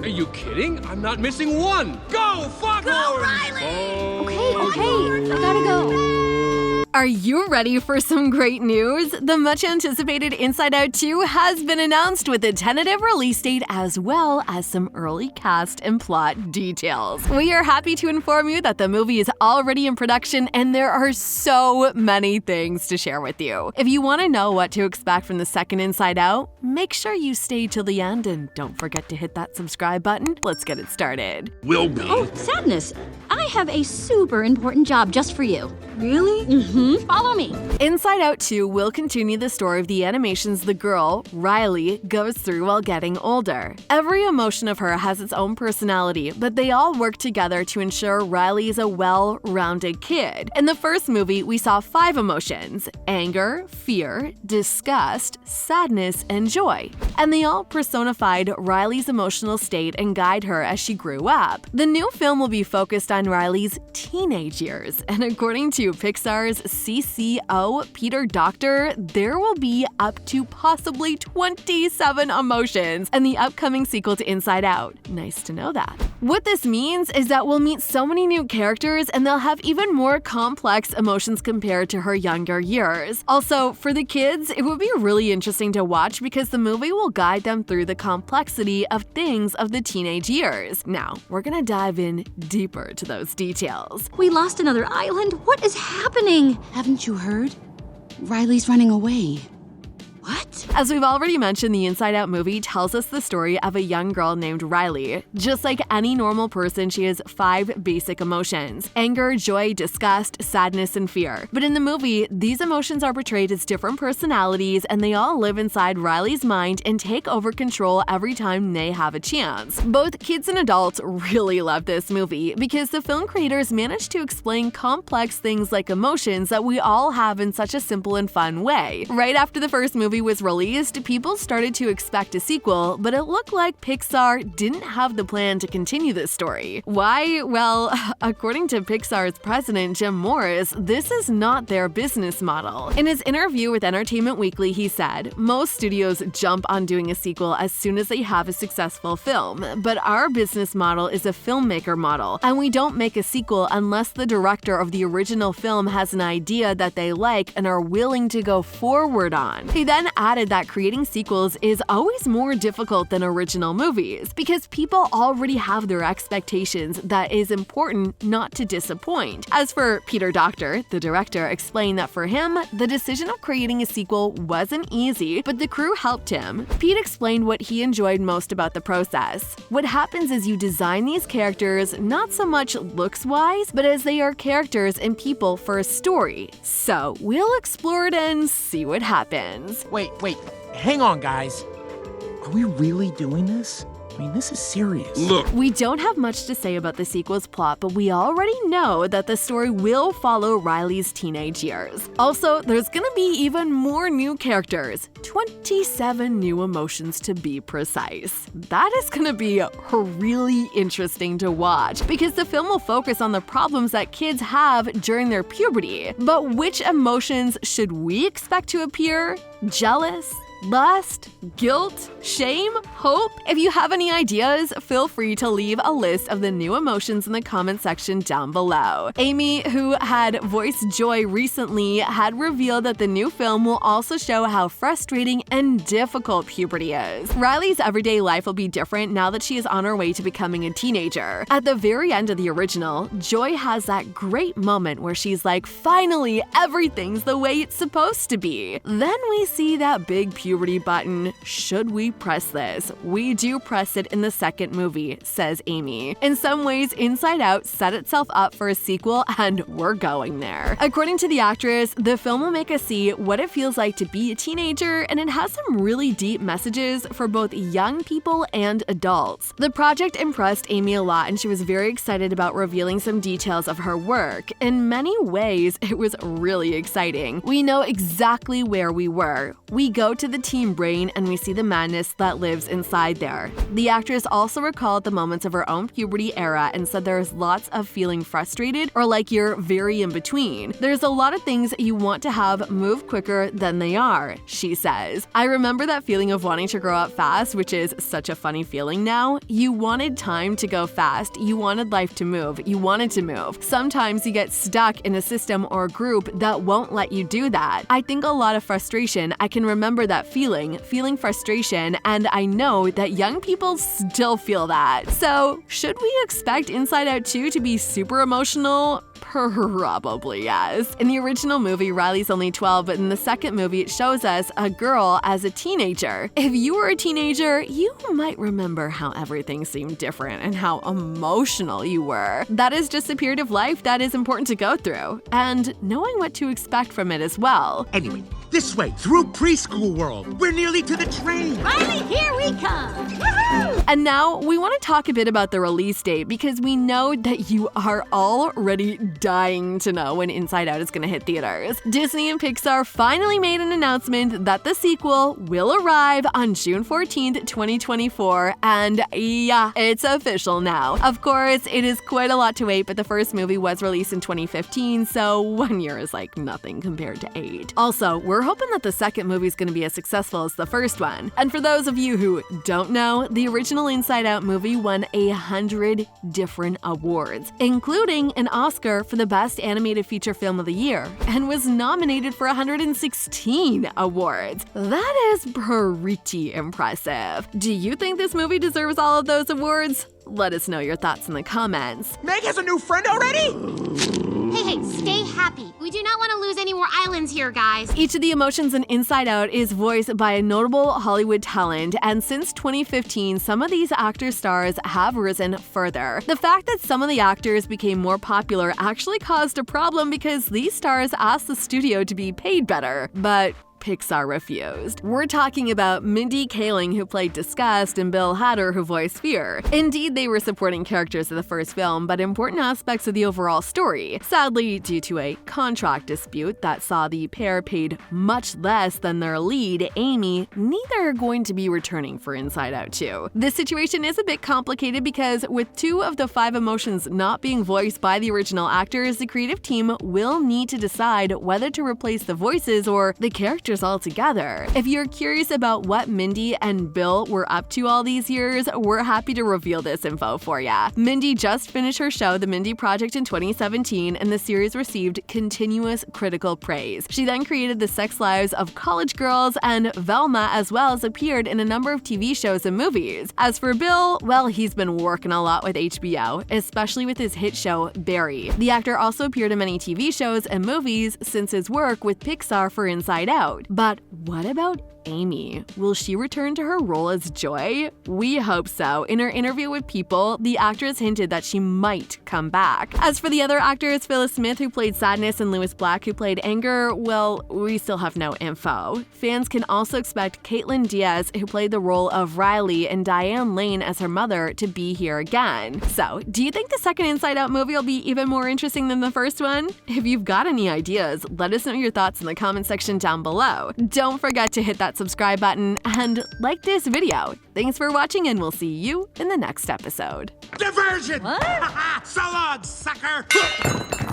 Are you kidding? I'm not missing one. Go, Foghorn! Go, Riley! Okay, I gotta go. Are you ready for some great news? The much-anticipated Inside Out 2 has been announced with a tentative release date as well as some early cast and plot details. We are happy to inform you that the movie is already in production and there are so many things to share with you. If you want to know what to expect from the second Inside Out, make sure you stay till the end and don't forget to hit that subscribe button. Let's get it started. Will be. Oh, Sadness, I have a super important job just for you. Really? Mm-hmm. Follow me. Inside Out 2 will continue the story of the animations the girl, Riley, goes through while getting older. Every emotion of her has its own personality, but they all work together to ensure Riley is a well-rounded kid. In the first movie, we saw 5 emotions: anger, fear, disgust, sadness, and joy. And they all personified Riley's emotional state and guide her as she grew up. The new film will be focused on Riley's teenage years, and according to Pixar's CCO, Peter Docter, there will be up to possibly 27 emotions in the upcoming sequel to Inside Out. Nice to know that. What this means is that we'll meet so many new characters and they'll have even more complex emotions compared to her younger years. Also, for the kids, it will be really interesting to watch because the movie will guide them through the complexity of things of the teenage years. Now, we're gonna dive in deeper to those details. We lost another island. What is happening? Haven't you heard? Riley's running away. What? As we've already mentioned, the Inside Out movie tells us the story of a young girl named Riley. Just like any normal person, she has 5 basic emotions: anger, joy, disgust, sadness, and fear. But in the movie, these emotions are portrayed as different personalities and they all live inside Riley's mind and take over control every time they have a chance. Both kids and adults really love this movie because the film creators managed to explain complex things like emotions that we all have in such a simple and fun way. Right after the first movie was released, people started to expect a sequel, but it looked like Pixar didn't have the plan to continue this story. Why? Well, according to Pixar's president, Jim Morris, this is not their business model. In his interview with Entertainment Weekly, he said, "Most studios jump on doing a sequel as soon as they have a successful film, but our business model is a filmmaker model, and we don't make a sequel unless the director of the original film has an idea that they like and are willing to go forward on." He then added that creating sequels is always more difficult than original movies because people already have their expectations that is important not to disappoint. As for Peter Docter, the director explained that for him, the decision of creating a sequel wasn't easy, but the crew helped him. Pete explained what he enjoyed most about the process. What happens is you design these characters not so much looks-wise, but as they are characters and people for a story. So we'll explore it and see what happens. Wait, hang on, guys. Are we really doing this? I mean, this is serious. Look, We don't have much to say about the sequel's plot, but we already know that the story will follow Riley's teenage years. Also, there's gonna be even more new characters, 27 new emotions to be precise. That is gonna be really interesting to watch because the film will focus on the problems that kids have during their puberty. But which emotions should we expect to appear? Jealous? Lust, guilt, shame, hope? If you have any ideas, feel free to leave a list of the new emotions in the comment section down below. Amy, who had voiced Joy recently, had revealed that the new film will also show how frustrating and difficult puberty is. Riley's everyday life will be different now that she is on her way to becoming a teenager. At the very end of the original, Joy has that great moment where she's like, finally, everything's the way it's supposed to be. Then we see that big puberty button. Should we press this? We do press it in the second movie, says Amy. In some ways, Inside Out set itself up for a sequel, and we're going there. According to the actress, the film will make us see what it feels like to be a teenager, and it has some really deep messages for both young people and adults. The project impressed Amy a lot, and she was very excited about revealing some details of her work. In many ways, it was really exciting. We know exactly where we were. We go to the teen brain and we see the madness that lives inside there. The actress also recalled the moments of her own puberty era and said there's lots of feeling frustrated or like you're very in between. There's a lot of things you want to have move quicker than they are, she says. I remember that feeling of wanting to grow up fast, which is such a funny feeling now. You wanted time to go fast. You wanted life to move. You wanted to move. Sometimes you get stuck in a system or a group that won't let you do that. I think a lot of frustration. I can remember that feeling frustration, and I know that young people still feel that. So, should we expect Inside Out 2 to be super emotional? Probably yes. In the original movie, Riley's only 12, but in the second movie, it shows us a girl as a teenager. If you were a teenager, you might remember how everything seemed different and how emotional you were. That is just a period of life that is important to go through, and knowing what to expect from it as well. Anyway, this way, through preschool world. We're nearly to the train. Riley, here we come! Woohoo! And now we want to talk a bit about the release date because we know that you are already dying to know when Inside Out is going to hit theaters. Disney and Pixar finally made an announcement that the sequel will arrive on June 14th, 2024, and yeah, it's official now. Of course, it is quite a lot to wait, but the first movie was released in 2015, so 1 year is like nothing compared to 8. Also, we're hoping that the second movie is going to be as successful as the first one. And for those of you who don't know, the original Inside Out movie won 100 different awards, including an Oscar for the Best Animated Feature Film of the Year, and was nominated for 116 awards. That is pretty impressive. Do you think this movie deserves all of those awards? Let us know your thoughts in the comments. Meg has a new friend already? Hey, stay happy. We do not want to lose any more islands here, guys. Each of the emotions in Inside Out is voiced by a notable Hollywood talent, and since 2015, some of these actor stars have risen further. The fact that some of the actors became more popular actually caused a problem because these stars asked the studio to be paid better, but Pixar refused. We're talking about Mindy Kaling, who played Disgust, and Bill Hader, who voiced Fear. Indeed, they were supporting characters of the first film, but important aspects of the overall story. Sadly, due to a contract dispute that saw the pair paid much less than their lead, Amy, neither are going to be returning for Inside Out 2. This situation is a bit complicated because with 2 of the 5 emotions not being voiced by the original actors, the creative team will need to decide whether to replace the voices or the characters altogether. If you're curious about what Mindy and Bill were up to all these years, we're happy to reveal this info for ya. Mindy just finished her show, The Mindy Project, in 2017, and the series received continuous critical praise. She then created The Sex Lives of College Girls, and Velma as well as appeared in a number of TV shows and movies. As for Bill, well, he's been working a lot with HBO, especially with his hit show, Barry. The actor also appeared in many TV shows and movies since his work with Pixar for Inside Out. But what about Amy? Will she return to her role as Joy? We hope so. In her interview with People, the actress hinted that she might come back. As for the other actors, Phyllis Smith, who played Sadness, and Lewis Black, who played Anger, well, we still have no info. Fans can also expect Caitlin Diaz, who played the role of Riley, and Diane Lane as her mother, to be here again. So, do you think the second Inside Out movie will be even more interesting than the first one? If you've got any ideas, let us know your thoughts in the comment section down below. Don't forget to hit that subscribe button and like this video. Thanks for watching, and we'll see you in the next episode. Diversion! What? So long, sucker!